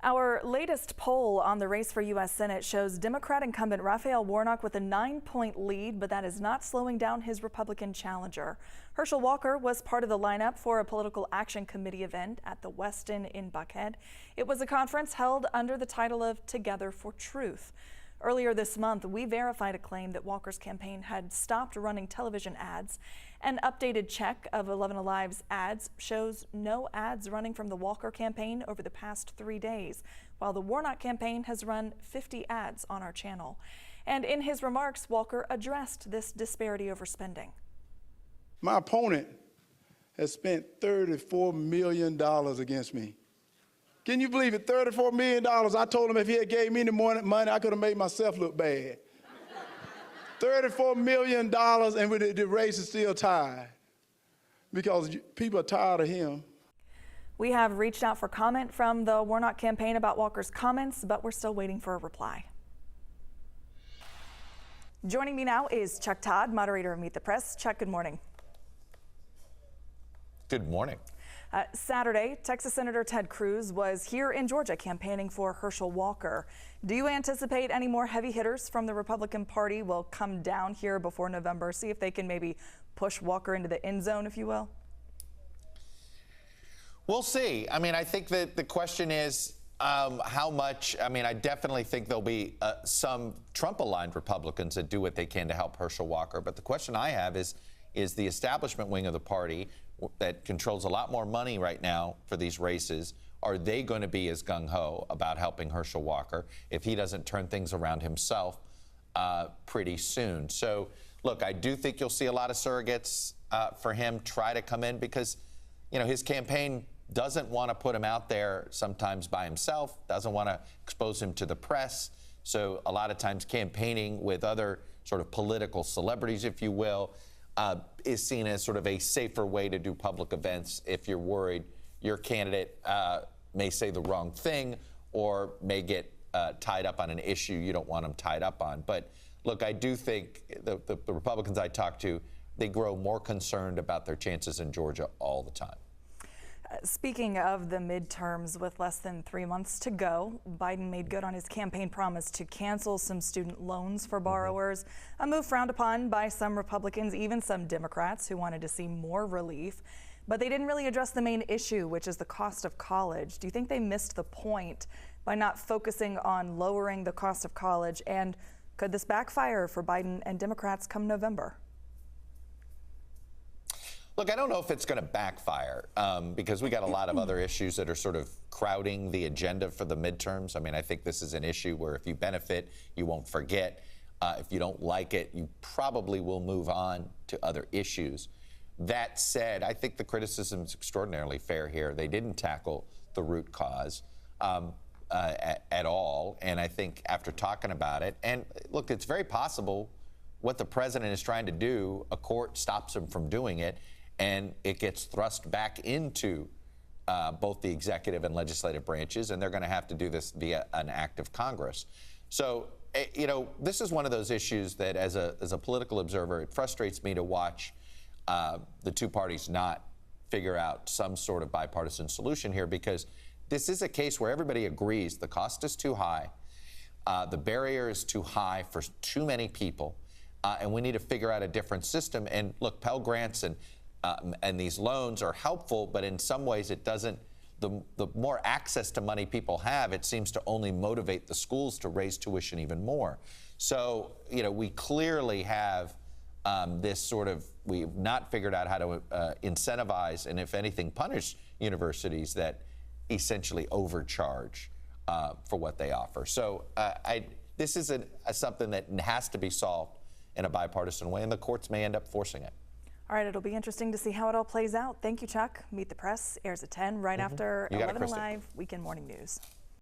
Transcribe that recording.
Our latest poll on the race for U.S. Senate shows Democrat incumbent Raphael Warnock with a 9-point lead, but that is not slowing down his Republican challenger. Herschel Walker was part of the lineup for a political action committee event at the Westin in Buckhead. It was a conference held under the title of Together for Truth. Earlier this month, we verified a claim that Walker's campaign had stopped running television ads. An updated check of 11 Alive's ads shows no ads running from the Walker campaign over the past 3 days, while the Warnock campaign has run 50 ads on our channel. And in his remarks, Walker addressed this disparity over spending. My opponent has spent $34 million against me. Can you believe it? $34 million. I told him if he had gave me the money, I could have made myself look bad. $34 million, and the race is still tied because people are tired of him. We have reached out for comment from the Warnock campaign about Walker's comments, but we're still waiting for a reply. Joining me now is Chuck Todd, moderator of Meet the Press. Chuck, good morning. Good morning. Saturday, Texas Senator Ted Cruz was here in Georgia campaigning for Herschel Walker. Do you anticipate any more heavy hitters from the Republican Party will come down here before November, see if they can maybe push Walker into the end zone, if you will? We'll see. I mean, I think that the question is how much. I mean, I definitely think there'll be some Trump-aligned Republicans that do what they can to help Herschel Walker. But the question I have is the establishment wing of the party that controls a lot more money right now for these races, are they going to be as gung-ho about helping Herschel Walker if he doesn't turn things around himself pretty soon? So, look, I do think you'll see a lot of surrogates for him try to come in because, you know, his campaign doesn't want to put him out there sometimes by himself, doesn't want to expose him to the press. So a lot of times campaigning with other sort of political celebrities, if you will, is seen as sort of a safer way to do public events if you're worried your candidate may say the wrong thing or may get tied up on an issue you don't want them tied up on. But look, I do think the Republicans I talk to, they grow more concerned about their chances in Georgia all the time. Speaking of the midterms, with less than 3 months to go, Biden made good on his campaign promise to cancel some student loans for borrowers, a move frowned upon by some Republicans, even some Democrats who wanted to see more relief. But they didn't really address the main issue, which is the cost of college. Do you think they missed the point by not focusing on lowering the cost of college? And could this backfire for Biden and Democrats come November? Look, I don't know if it's going to backfire because we got a lot of other issues that are sort of crowding the agenda for the midterms. I mean, I think this is an issue where if you benefit, you won't forget. If you don't like it, you probably will move on to other issues. That said, I think the criticism is extraordinarily fair here. They didn't tackle the root cause at all. And I think after talking about it, and look, it's very possible what the president is trying to do, a court stops him from doing it, and it gets thrust back into both the executive and legislative branches, and they're going to have to do this via an act of Congress. So, you know, this is one of those issues that as a political observer, it frustrates me to watch the two parties not figure out some sort of bipartisan solution here, because this is a case where everybody agrees the cost is too high, the barrier is too high for too many people, and we need to figure out a different system. And look, Pell Grants and these loans are helpful, but in some ways it doesn't. The more access to money people have, it seems to only motivate the schools to raise tuition even more. So, you know, we clearly have this sort of, we've not figured out how to incentivize and, if anything, punish universities that essentially overcharge for what they offer. So this is something that has to be solved in a bipartisan way, and the courts may end up forcing it. All right, it'll be interesting to see how it all plays out. Thank you, Chuck. Meet the Press airs at 10 right after 11 Alive Weekend Morning News.